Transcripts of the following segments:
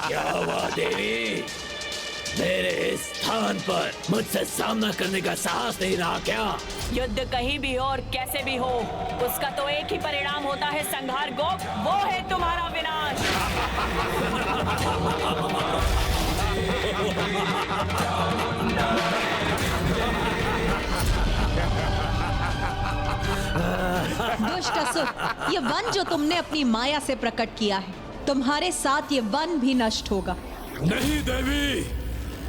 क्या हुआ देवी? मेरे इस स्थान पर मुझसे सामना करने का साहस नहीं रहा क्या? युद्ध कहीं भी हो और कैसे भी हो, उसका तो एक ही परिणाम होता है संहार गोप, वो है तुम्हारा विनाश। दुष्ट असुर, ये वन जो तुमने अपनी माया से प्रकट किया है, तुम्हारे साथ ये वन भी नष्ट होगा। नहीं देवी,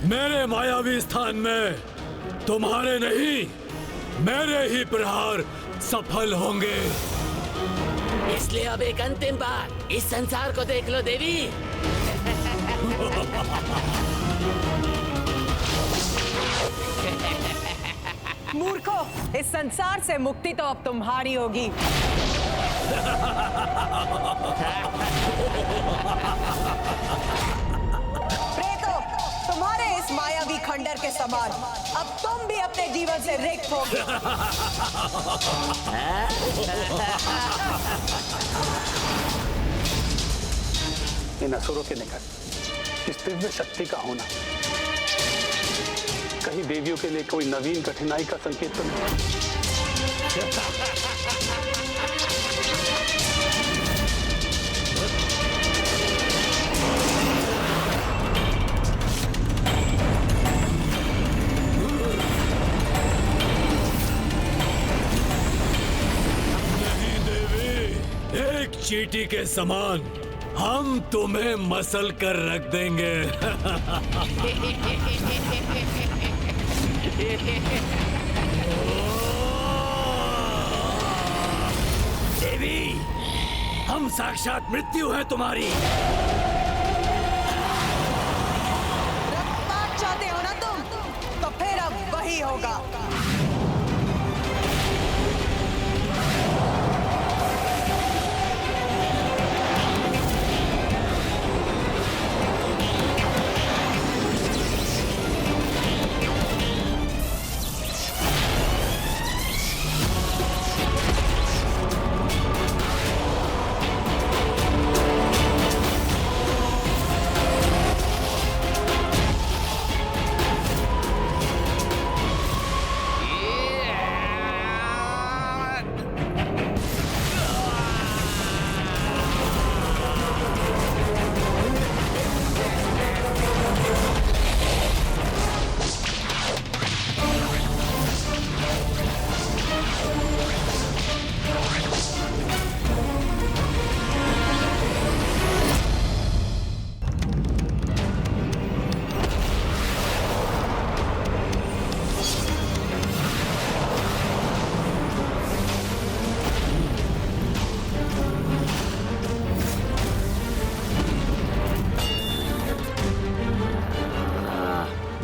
मेरे मायावी स्थान में तुम्हारे नहीं, मेरे ही प्रहार सफल होंगे। इसलिए अब एक अंतिम बार इस संसार को देख लो देवी। मूर्खो, इस संसार से मुक्ति तो अब तुम्हारी होगी। प्रेतो, तुम्हारे इस मायावी खंडर के समान अब तुम भी अपने जीवन से रिक्त होगे। इन असुरों के निकट इस दिव्य शक्ति का होना कहीं देवियों के लिए कोई नवीन कठिनाई का संकेत तो नहीं? नहीं देवी, एक चींटी के समान हम तुम्हें मसल कर रख देंगे। देवी, हम साक्षात मृत्यु है तुम्हारी। रक्तपात चाहते हो ना तुम, तो फिर अब वही होगा।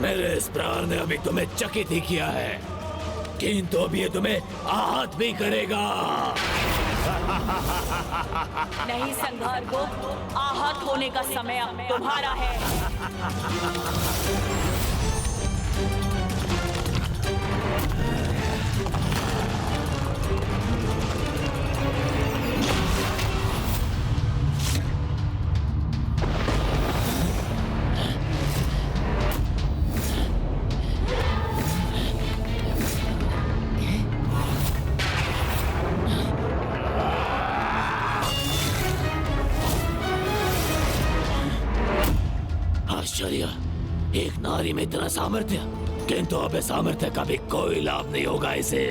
मेरे इस प्रहार ने अभी तुम्हें चकित ही किया है, किंतु अब ये तुम्हें आहत भी करेगा। नहीं संघार को, आहत होने का समय अब तुम्हारा है। आश्चर्य, एक नारी में इतना सामर्थ्य, किंतु अब इस सामर्थ्य का भी कोई लाभ नहीं होगा इसे।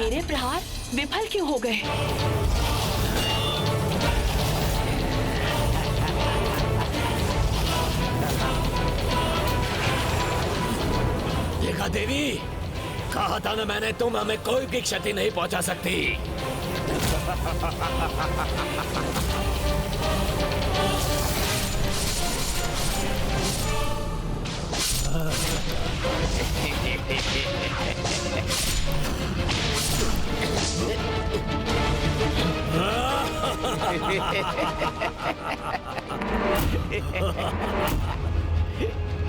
मेरे प्रहार विफल क्यों हो गए? देखा देवी, कहा था ना मैंने, तुम हमें कोई भी क्षति नहीं पहुंचा सकती।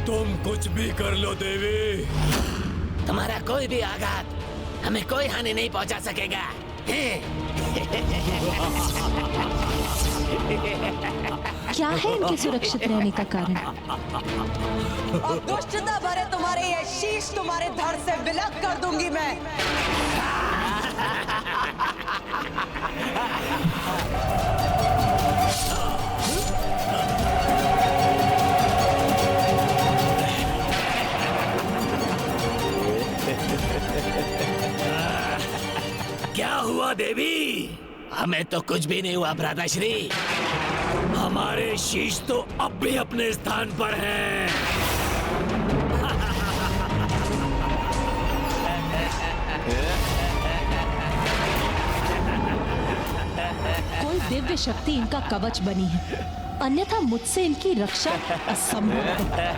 तुम कुछ भी कर लो देवी, तुम्हारा कोई भी आघात हमें कोई हानि नहीं पहुंचा सकेगा। क्या है इनके सुरक्षित रहने का कारण? और दुष्टता भरे तुम्हारे ये शीश तुम्हारे धड़ से विलग कर दूंगी मैं। क्या हुआ देवी? हमें तो कुछ भी नहीं हुआ भ्राताश्री। हमारे शीश तो अब भी अपने स्थान पर हैं। कोई दिव्य शक्ति इनका कवच बनी है, अन्यथा मुझसे इनकी रक्षा असंभव है।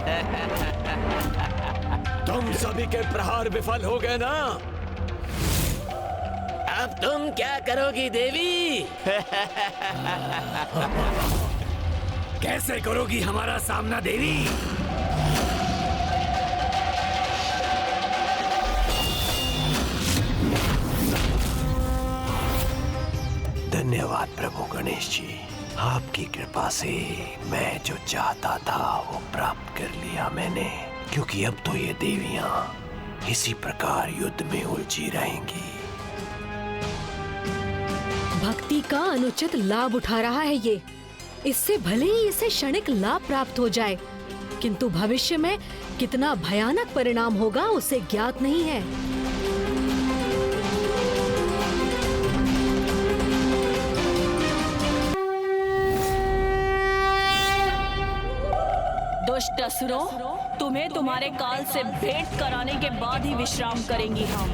तुम सभी के प्रहार विफल हो गए ना? अब तुम क्या करोगी देवी? कैसे करोगी हमारा सामना देवी? धन्यवाद प्रभु गणेश जी, आपकी कृपा से मैं जो चाहता था वो प्राप्त कर लिया मैंने, क्योंकि अब तो ये देवियां इसी प्रकार युद्ध में उलझी रहेंगी। भक्ति का अनुचित लाभ उठा रहा है ये। इससे भले ही इसे क्षणिक लाभ प्राप्त हो जाए, किंतु भविष्य में कितना भयानक परिणाम होगा उसे ज्ञात नहीं है। दुष्ट असुरों, तुम्हें तुम्हारे काल से भेंट कराने के बाद ही विश्राम करेंगी हम।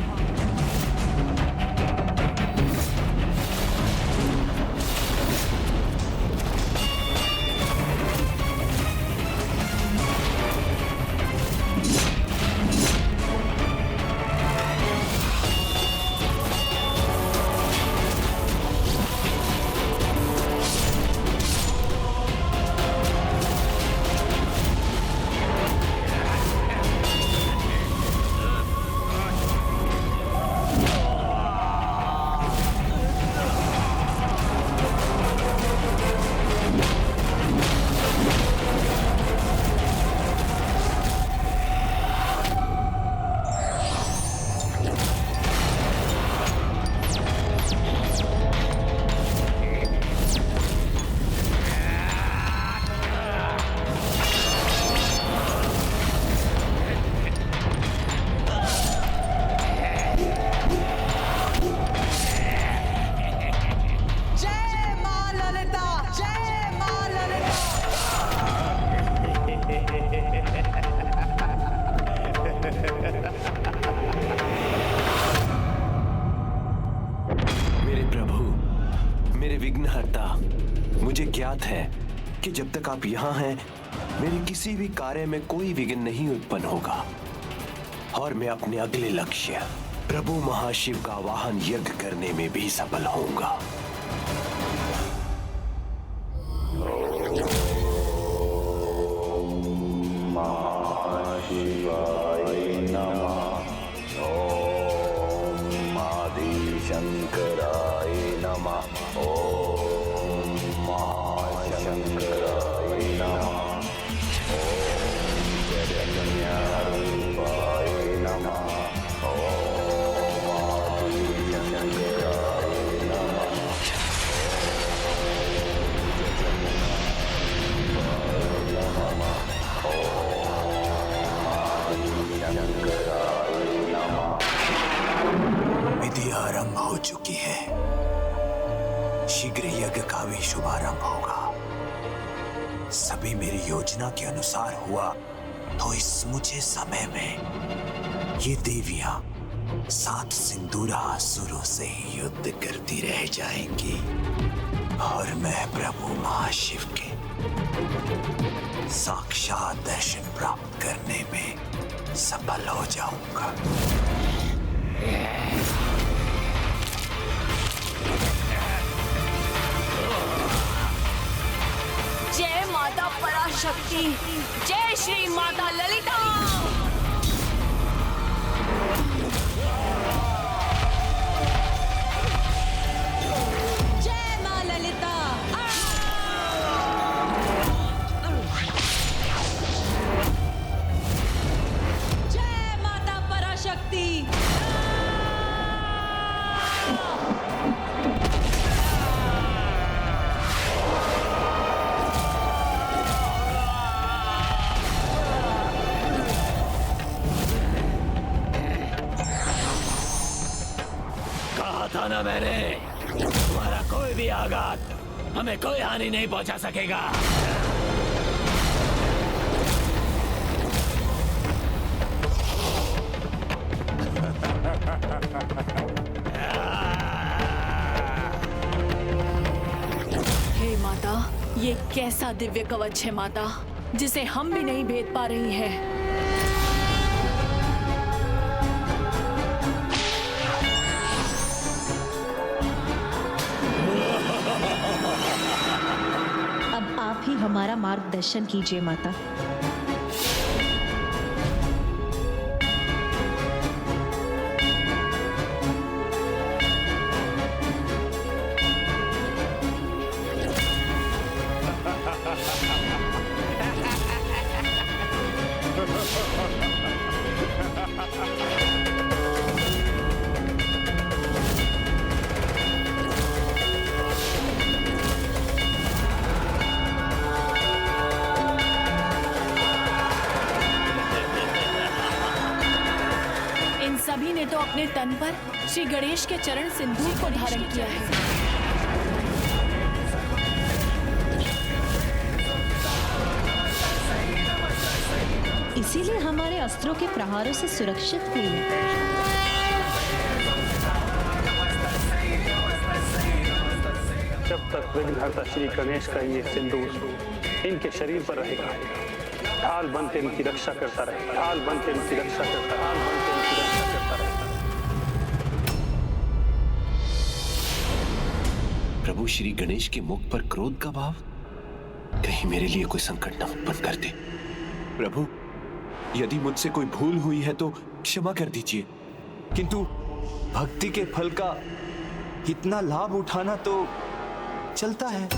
मुझे ज्ञात है कि जब तक आप यहाँ हैं, मेरे किसी भी कार्य में कोई विघ्न नहीं उत्पन्न होगा और मैं अपने अगले लक्ष्य प्रभु महाशिव का वाहन यज्ञ करने में भी सफल होऊंगा। शंकराय नमः। ओम महाशंकराय नमः। ओम जगन्नाथाय नमः। ओम आदिशंकराय नमः। शीघ्र यज्ञ का भी शुभारंभ होगा। सभी मेरी योजना के अनुसार हुआ तो इस मुझे समय में ये देवियां 7 सिंदूरा असुरों से ही युद्ध करती रह जाएंगी और मैं प्रभु महाशिव के साक्षात दर्शन प्राप्त करने में सफल हो जाऊंगा। जय माता पराशक्ति, जय श्री माता ललिता। जय मां ललिता। जय माता पराशक्ति। कहा था ना मैंने, तुम्हारा कोई भी आघात हमें कोई हानि नहीं पहुंचा सकेगा। हे माता, ये कैसा दिव्य कवच है माता, जिसे हम भी नहीं भेद पा रही हैं। अब आप ही हमारा मार्गदर्शन कीजिए माता। इन सभी ने तो अपने तन पर श्री गणेश के चरण सिंदूर को धारण किया है। इसीलिए हमारे अस्त्रों के प्रहारों से सुरक्षित हुई। जब तक विघ्नहर्ता श्री गणेश का ये सिंदूर इनके शरीर पर रहेगा, ढाल बन के इनकी रक्षा करता रहेगा, ढाल बन के इनकी रक्षा करता, ढाल बन के इनकी रक्षा करता रहेगा। प्रभु श्री गणेश के मुख पर क्रोध का भाव, कहीं मेरे लिए कोई संकट न उत्पन्न कर दे। प्रभु, यदि मुझसे कोई भूल हुई है तो क्षमा कर दीजिए, किंतु भक्ति के फल का इतना लाभ उठाना तो चलता है।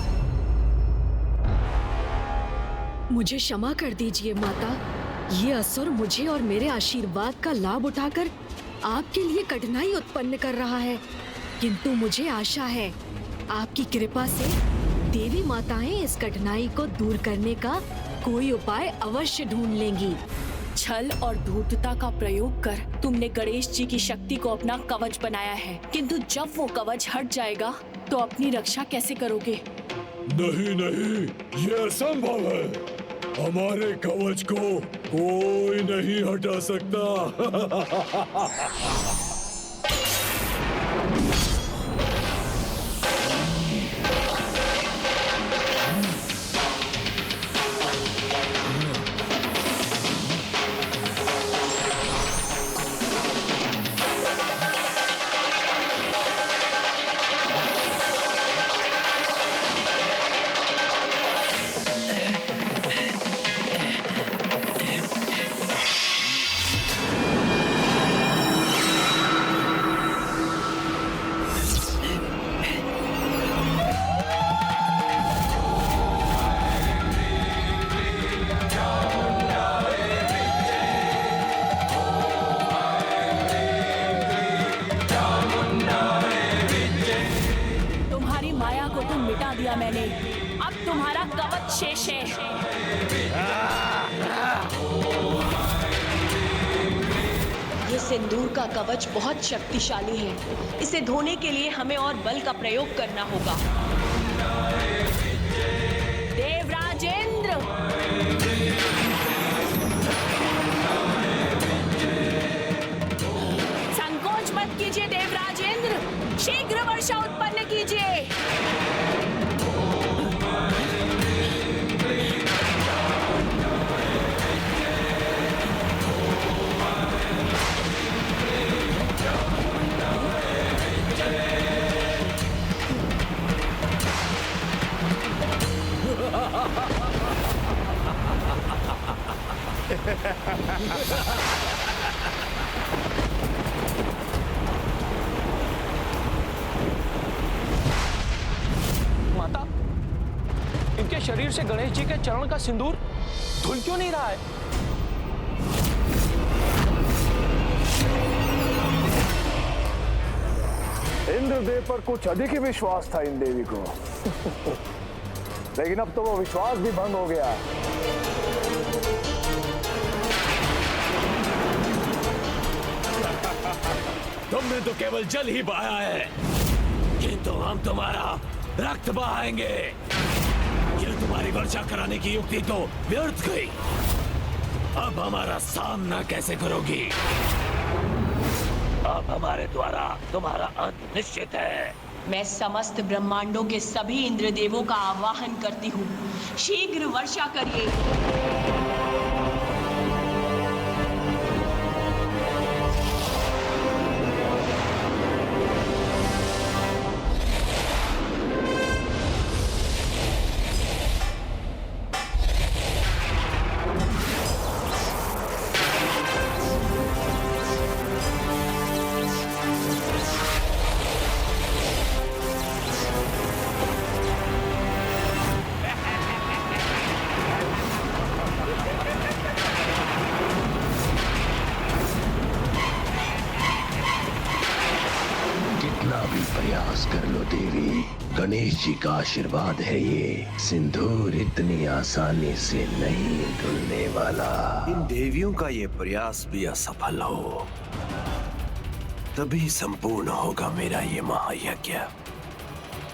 मुझे क्षमा कर दीजिए माता। ये असुर मुझे और मेरे आशीर्वाद का लाभ उठाकर आपके लिए कठिनाई उत्पन्न कर रहा है, किंतु मुझे आशा है आपकी कृपा से देवी माताएं इस कठिनाई को दूर करने का कोई उपाय अवश्य ढूंढ लेंगी। छल और धूर्तता का प्रयोग कर तुमने गणेश जी की शक्ति को अपना कवच बनाया है, किंतु जब वो कवच हट जाएगा तो अपनी रक्षा कैसे करोगे? नहीं नहीं, ये असंभव है। हमारे कवच को कोई नहीं हटा सकता। मिटा दिया मैंने, अब तुम्हारा कवच शेष है। ये सिंदूर का कवच बहुत शक्तिशाली है। इसे धोने के लिए हमें और बल का प्रयोग करना होगा। माता, इनके शरीर से गणेश जी के चरण का सिंदूर धुल क्यों नहीं रहा है? इंद्रदेव पर कुछ अधिक ही विश्वास था इन देवी को। लेकिन अब तो वो विश्वास भी भंग हो गया। तुमने तो केवल जल ही बहाया है, किंतु हम तुम्हारा रक्त बहाएंगे। ये तुम्हारी वर्षा कराने की युक्ति तो व्यर्थ गई। अब हमारा सामना कैसे करोगी? अब हमारे द्वारा तुम्हारा अंत निश्चित है। मैं समस्त ब्रह्मांडों के सभी इंद्रदेवों का आवाहन करती हूँ, शीघ्र वर्षा करिए। प्रयास कर लो देवी, गणेश जी का आशीर्वाद है ये, सिंदूर इतनी आसानी से नहीं धुलने वाला। इन देवियों का ये प्रयास भी असफल हो तभी संपूर्ण होगा मेरा ये महायज्ञ।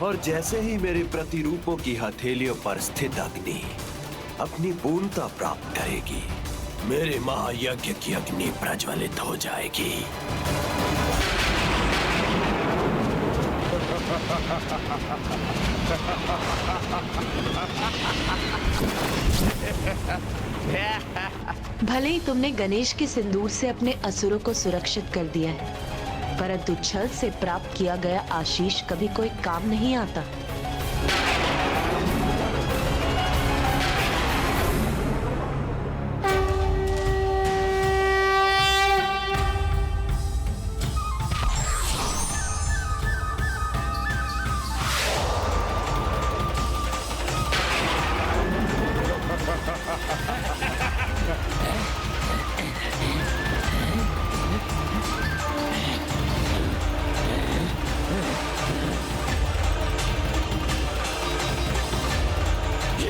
और जैसे ही मेरे प्रतिरूपों की हथेलियों पर स्थित अग्नि अपनी पूर्णता प्राप्त करेगी, मेरे महायज्ञ की अग्नि प्रज्वलित हो जाएगी। भले ही तुमने गणेश के सिंदूर से अपने असुरों को सुरक्षित कर दिया है, परंतु छल से प्राप्त किया गया आशीष कभी कोई काम नहीं आता।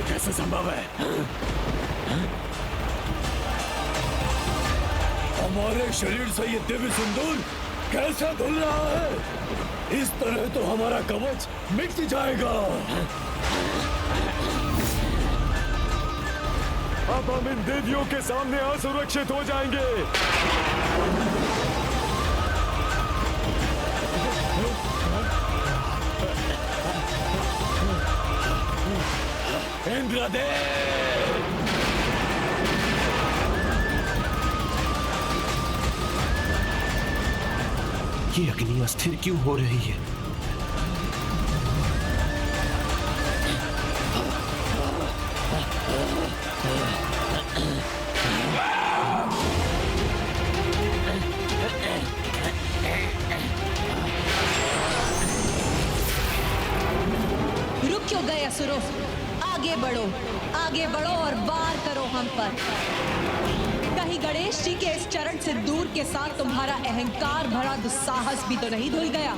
कैसे संभव है? हमारे शरीर से ये दिव्य सिंदूर कैसे धुल रहा है? इस तरह तो हमारा कवच मिट जाएगा। अब हम इन देवियों के सामने असुरक्षित हो जाएंगे। इंद्रदेव! ये अग्नि अस्थिर क्यों हो रही है? रुक क्यों गए असुरों? आगे बढ़ो और वार करो हम पर। कहीं गणेश जी के इस चरण से दूर के साथ तुम्हारा अहंकार भरा दुस्साहस भी तो नहीं धुल गया?